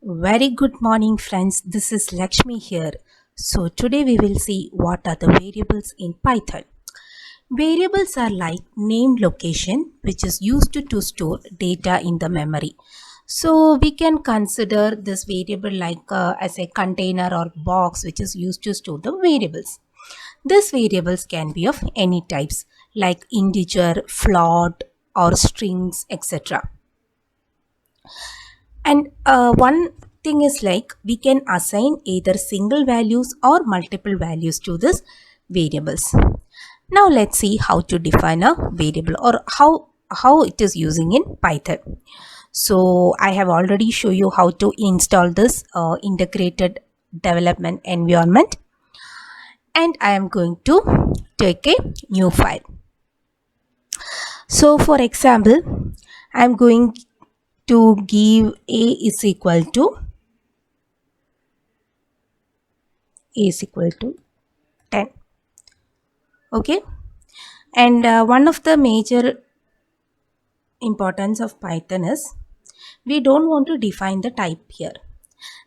Very good morning, friends. This is Lakshmi here. So, today we will see what are the variables in Python. Variables are like named location, which is used to store data in the memory. So, we can consider this variable like as a container or box, which is used to store the variables. These variables can be of any types like integer, float, or strings, etc. And one thing is like we can assign either single values or multiple values to this variables. Now let's see how to define a variable or how it is using in Python. So I have already shown you how to install this integrated development environment, and I am going to take a new file. So for example, I am going to give a is equal to 10. Okay, and one of the major importance of Python is we don't want to define the type here.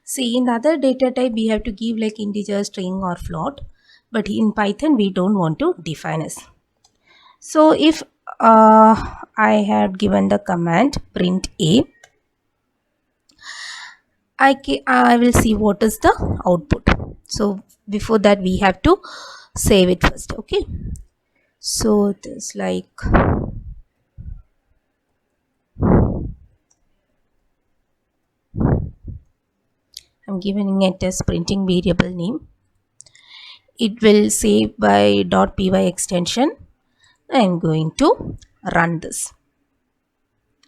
See, in the other data type we have to give like integer, string or float, but in Python we don't want to define this. So if I had given the command print a, I will see what is the output. So before that we have to save it first. Okay, so this like I'm giving it as printing variable name. It will save by .py extension. I'm going to run this.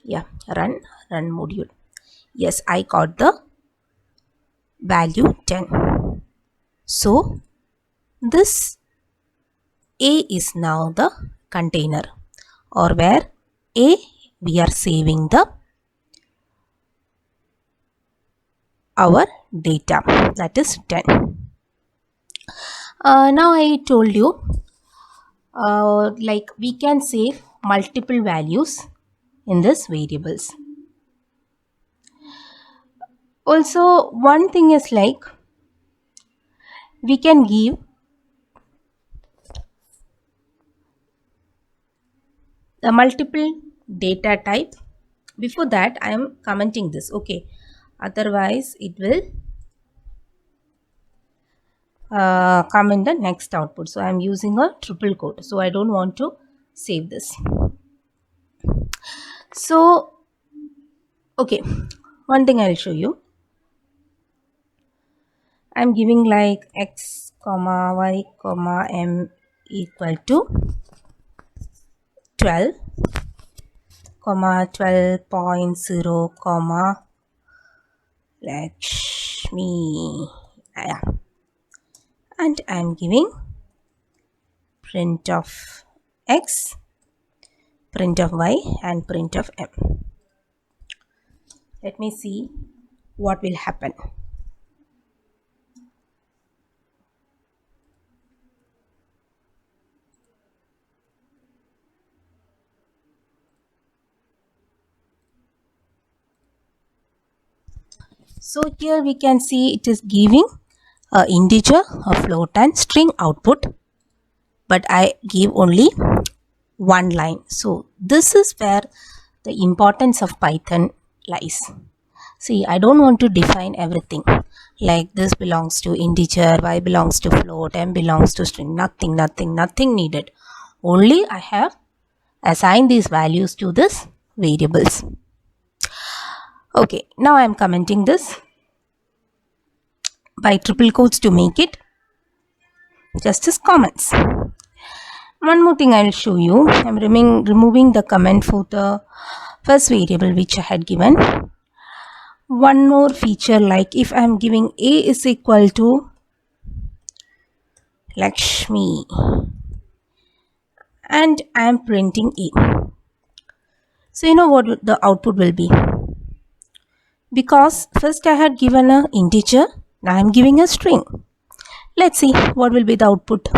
Yeah, run module. Yes, I got the value 10. So this A is now the container, or where A we are saving the our data, that is 10. Now I told you like we can save multiple values in this variables. Also one thing is like we can give the multiple data type. Before that I am commenting this, okay, otherwise it will come in the next output. So I am using a triple quote, so I don't want to save this. So okay, one thing I will show you. I am giving like x comma y comma m equal to 12 comma 12.0 comma Lakshmi, yeah, and I am giving print of x, print of y and print of m. Let me see what will happen. So here we can see it is giving a integer, a float and string output, but I give only one line. So this is where the importance of Python lies. See, I don't want to define everything like this belongs to integer, y belongs to float, m belongs to string. Nothing needed. Only I have assigned these values to this variables. Okay, now I am commenting this by triple quotes to make it just as comments. One more thing I will show you. I am removing the comment for the first variable which I had given. One more feature, like if I am giving a is equal to Lakshmi and I am printing a. So you know what the output will be? Because first I had given an integer, now I am giving a string. Let's see what will be the output.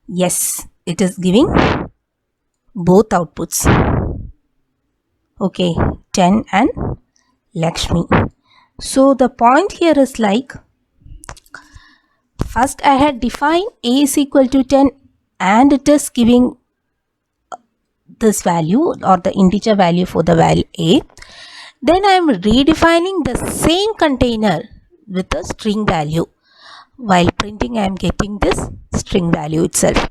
Yes, it is giving both outputs. Okay, 10 and Lakshmi. So the point here is like, first I had defined a is equal to 10 and it is giving this value or the integer value for the value a. Then I am redefining the same container with a string value. While printing, I am getting this string value itself.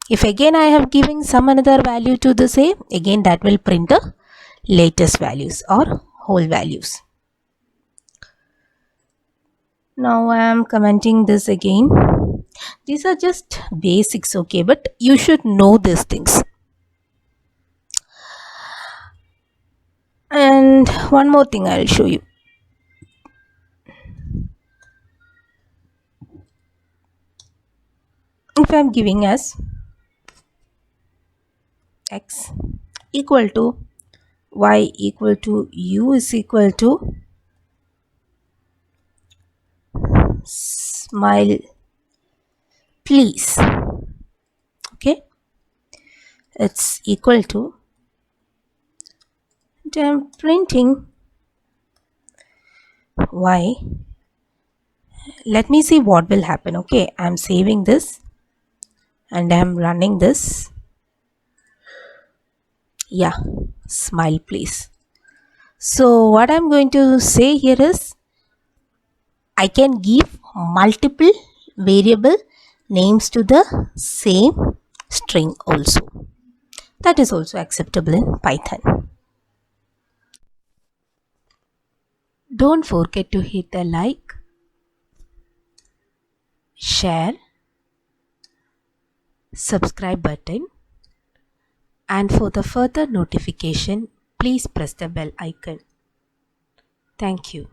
If again I have given some another value to this a, again that will print the latest values or whole values. Now I am commenting this again. These are just basics, okay, but you should know these things. And one more thing I will show you. If I am giving as x equal to y equal to u is equal to smile please, okay, it's equal to, and I'm printing y. Let me see what will happen. Okay, I'm saving this and I'm running this. Yeah, smile please. So what I'm going to say here is, I can give multiple variable names to the same string also. That is also acceptable in Python. Don't forget to hit the like, share, subscribe button, and for the further notification, please press the bell icon. Thank you.